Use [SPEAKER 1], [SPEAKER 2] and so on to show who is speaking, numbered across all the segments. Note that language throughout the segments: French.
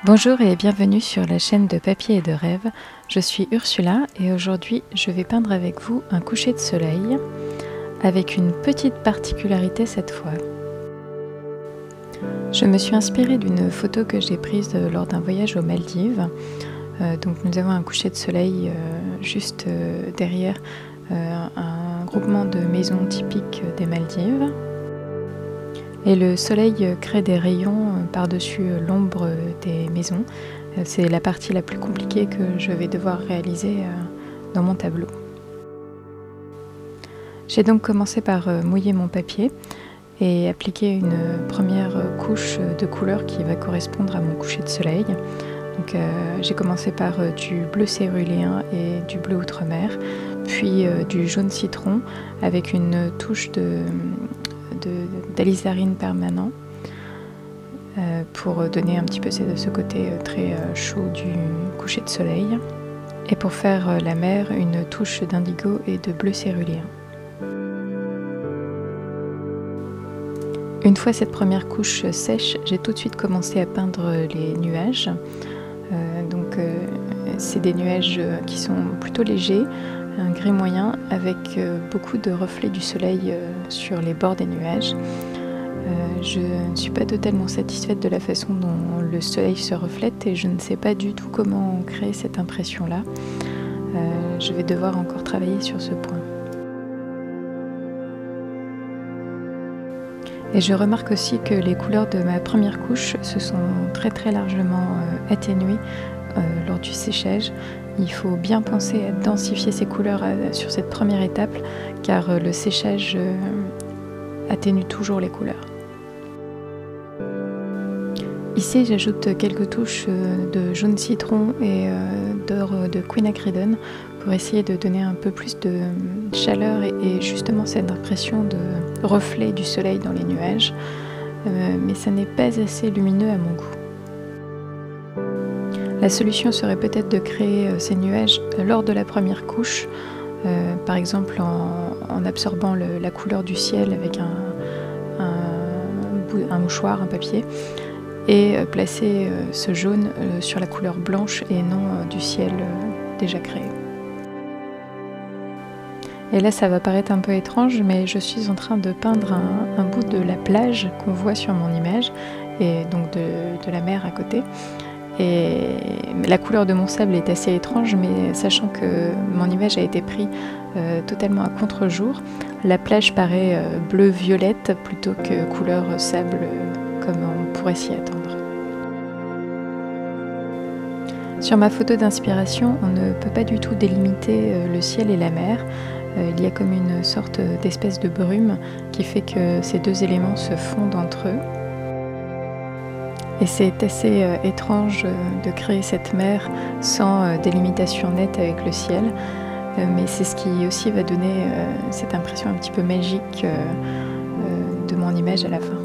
[SPEAKER 1] Bonjour et bienvenue sur la chaîne de Papier et de Rêve. Je suis Ursula et aujourd'hui je vais peindre avec vous un coucher de soleil avec une petite particularité cette fois. Je me suis inspirée d'une photo que j'ai prise lors d'un voyage aux Maldives. Donc nous avons un coucher de soleil juste derrière un groupement de maisons typiques des Maldives. Et le soleil crée des rayons par-dessus l'ombre des maisons. C'est la partie la plus compliquée que je vais devoir réaliser dans mon tableau. J'ai donc commencé par mouiller mon papier et appliquer une première couche de couleur qui va correspondre à mon coucher de soleil. Donc j'ai commencé par du bleu céruléen et du bleu outre-mer, puis du jaune citron avec une touche d'alizarine permanent pour donner un petit peu ce côté très chaud du coucher de soleil, et pour faire la mer une touche d'indigo et de bleu céruléen. Une fois cette première couche sèche, j'ai tout de suite commencé à peindre les nuages. C'est des nuages qui sont plutôt légers, un gris moyen avec beaucoup de reflets du soleil sur les bords des nuages. Je ne suis pas totalement satisfaite de la façon dont le soleil se reflète et je ne sais pas du tout comment créer cette impression-là. Je vais devoir encore travailler sur ce point. Et je remarque aussi que les couleurs de ma première couche se sont très largement atténuées lors du séchage. Il faut bien penser à densifier ces couleurs sur cette première étape car le séchage atténue toujours les couleurs. Ici j'ajoute quelques touches de jaune citron et d'or de quinacridone pour essayer de donner un peu plus de chaleur et justement cette impression de reflet du soleil dans les nuages, mais ça n'est pas assez lumineux à mon goût. La solution serait peut-être de créer ces nuages lors de la première couche, par exemple en absorbant la couleur du ciel avec un mouchoir, un papier, et placer ce jaune sur la couleur blanche et non du ciel déjà créé. Et là ça va paraître un peu étrange, mais je suis en train de peindre un bout de la plage qu'on voit sur mon image, et donc de la mer à côté. Et la couleur de mon sable est assez étrange, mais sachant que mon image a été prise totalement à contre-jour, la plage paraît bleu-violette plutôt que couleur sable comme on pourrait s'y attendre. Sur ma photo d'inspiration, on ne peut pas du tout délimiter le ciel et la mer. Il y a comme une sorte d'espèce de brume qui fait que ces deux éléments se fondent entre eux. Et c'est assez étrange de créer cette mer sans délimitation nette avec le ciel, mais c'est ce qui aussi va donner cette impression un petit peu magique de mon image à la fin.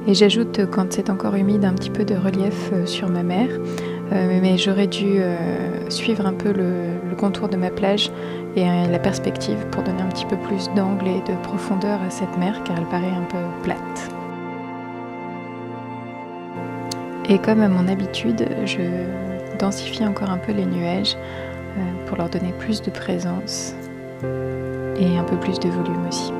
[SPEAKER 1] Et j'ajoute, quand c'est encore humide, un petit peu de relief sur ma mer, mais j'aurais dû suivre un peu le contour de ma plage et la perspective pour donner un petit peu plus d'angle et de profondeur à cette mer, car elle paraît un peu plate. Et comme à mon habitude, je densifie encore un peu les nuages pour leur donner plus de présence et un peu plus de volume aussi.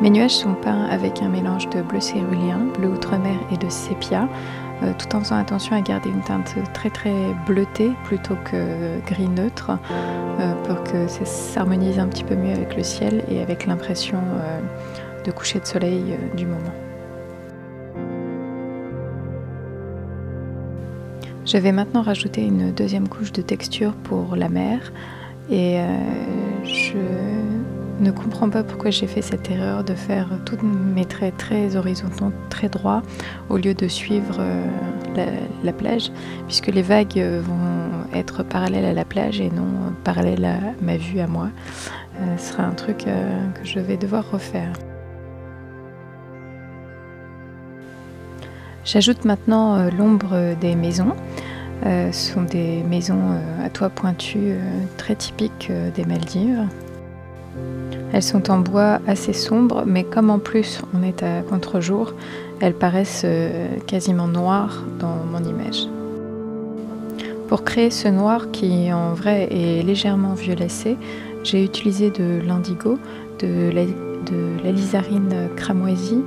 [SPEAKER 1] Mes nuages sont peints avec un mélange de bleu céruléen, bleu outre-mer et de sépia, tout en faisant attention à garder une teinte très bleutée plutôt que gris neutre, pour que ça s'harmonise un petit peu mieux avec le ciel et avec l'impression de coucher de soleil du moment. Je vais maintenant rajouter une deuxième couche de texture pour la mer, et je ne comprends pas pourquoi j'ai fait cette erreur de faire tous mes traits très horizontaux, très droits, au lieu de suivre la plage, puisque les vagues vont être parallèles à la plage et non parallèles à ma vue à moi. Ce sera un truc que je vais devoir refaire. J'ajoute maintenant l'ombre des maisons. Ce sont des maisons à toit pointu très typiques des Maldives. Elles sont en bois assez sombre, mais comme en plus on est à contre-jour, elles paraissent quasiment noires dans mon image. Pour créer ce noir qui en vrai est légèrement violacé, j'ai utilisé de l'indigo, de l'alizarine cramoisie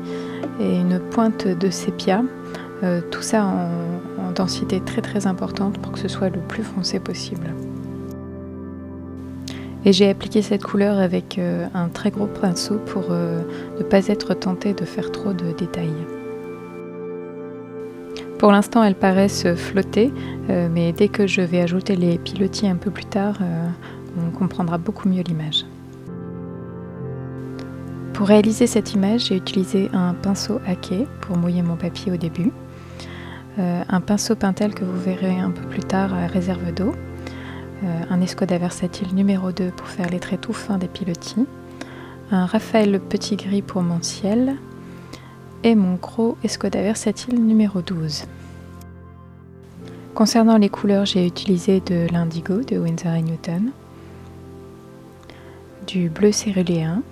[SPEAKER 1] et une pointe de sépia, tout ça en densité très importante pour que ce soit le plus foncé possible. Et j'ai appliqué cette couleur avec un très gros pinceau pour ne pas être tentée de faire trop de détails. Pour l'instant, elles paraissent flotter, mais dès que je vais ajouter les pilotis un peu plus tard, on comprendra beaucoup mieux l'image. Pour réaliser cette image, j'ai utilisé un pinceau à quai pour mouiller mon papier au début, un pinceau Pentel que vous verrez un peu plus tard à réserve d'eau, un Escoda Versatile numéro 2 pour faire les traits tout fins des pilotis, un Raphaël Petit Gris pour mon ciel et mon gros Escoda Versatile numéro 12. Concernant les couleurs, j'ai utilisé de l'indigo de Winsor & Newton, du bleu céruléen,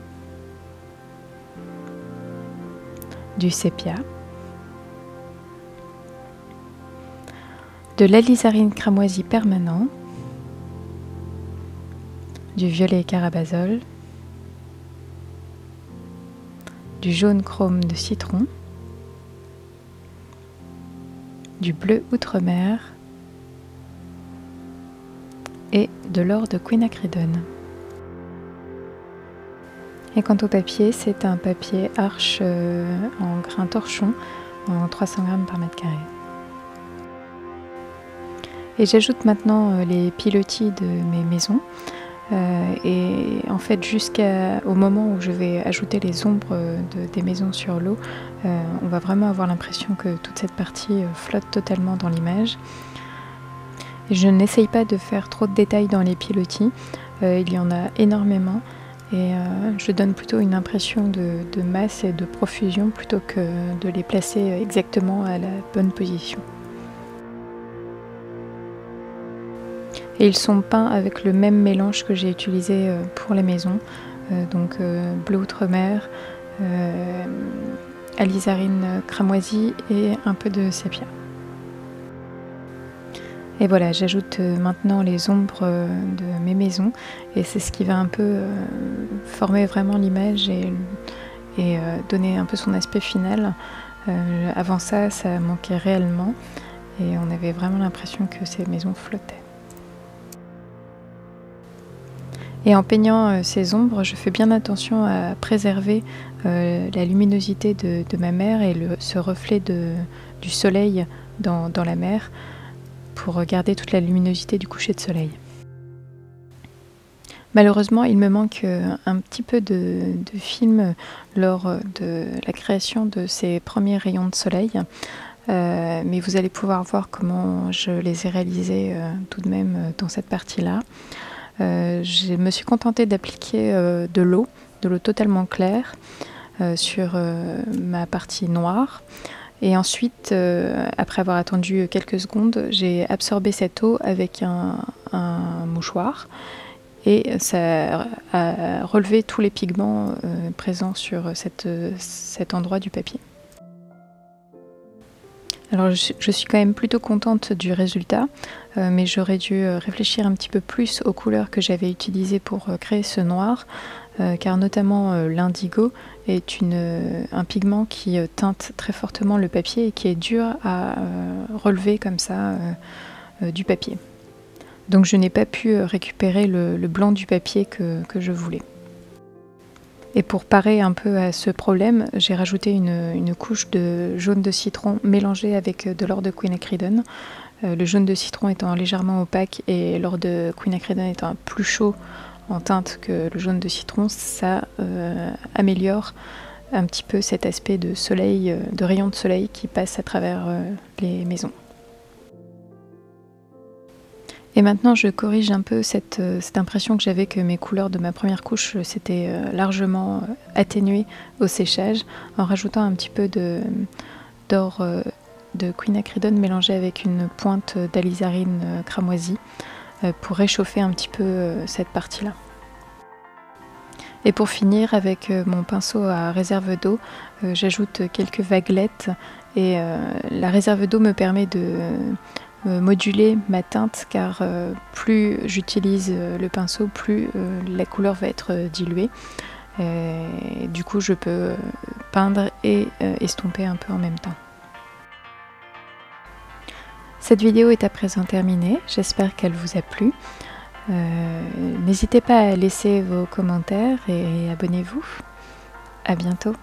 [SPEAKER 1] du sépia, de l'alizarine cramoisie permanent, du violet carabazole, du jaune chrome de citron, du bleu outremer et de l'or de quinacridone. Et quant au papier, c'est un papier Arches en grain torchon en 300 g par mètre carré. Et j'ajoute maintenant les pilotis de mes maisons. Et en fait, jusqu'au moment où je vais ajouter les ombres des maisons sur l'eau, on va vraiment avoir l'impression que toute cette partie flotte totalement dans l'image. Je n'essaye pas de faire trop de détails dans les pilotis, il y en a énormément. Et je donne plutôt une impression de masse et de profusion plutôt que de les placer exactement à la bonne position. Et ils sont peints avec le même mélange que j'ai utilisé pour les maisons, donc bleu outremer, alizarine cramoisie et un peu de sépia. Et voilà, j'ajoute maintenant les ombres de mes maisons et c'est ce qui va un peu former vraiment l'image et donner un peu son aspect final. Avant ça, ça manquait réellement et on avait vraiment l'impression que ces maisons flottaient. Et en peignant ces ombres, je fais bien attention à préserver la luminosité de ma mer et ce reflet du soleil dans la mer pour garder toute la luminosité du coucher de soleil. Malheureusement, il me manque un petit peu de film lors de la création de ces premiers rayons de soleil, mais vous allez pouvoir voir comment je les ai réalisés tout de même dans cette partie-là. Je me suis contentée d'appliquer de l'eau totalement claire sur ma partie noire. Et ensuite, après avoir attendu quelques secondes, j'ai absorbé cette eau avec un mouchoir et ça a relevé tous les pigments présents sur cet endroit du papier. Alors je suis quand même plutôt contente du résultat, mais j'aurais dû réfléchir un petit peu plus aux couleurs que j'avais utilisées pour créer ce noir, car notamment l'indigo est un pigment qui teinte très fortement le papier et qui est dur à relever comme ça du papier. Donc je n'ai pas pu récupérer le blanc du papier que je voulais. Et pour parer un peu à ce problème, j'ai rajouté une couche de jaune de citron mélangée avec de l'or de quinacridone. Le jaune de citron étant légèrement opaque et l'or de quinacridone étant plus chaud en teinte que le jaune de citron, ça améliore un petit peu cet aspect de soleil, de rayon de soleil qui passe à travers les maisons. Et maintenant, je corrige un peu cette impression que j'avais que mes couleurs de ma première couche s'étaient largement atténuées au séchage en rajoutant un petit peu d'or de quinacridone mélangé avec une pointe d'alizarine cramoisie pour réchauffer un petit peu cette partie-là. Et pour finir, avec mon pinceau à réserve d'eau, j'ajoute quelques vaguelettes et la réserve d'eau me permet de moduler ma teinte, car plus j'utilise le pinceau, plus la couleur va être diluée. Du coup, je peux peindre et estomper un peu en même temps. Cette vidéo est à présent terminée, j'espère qu'elle vous a plu. N'hésitez pas à laisser vos commentaires et abonnez-vous. À bientôt.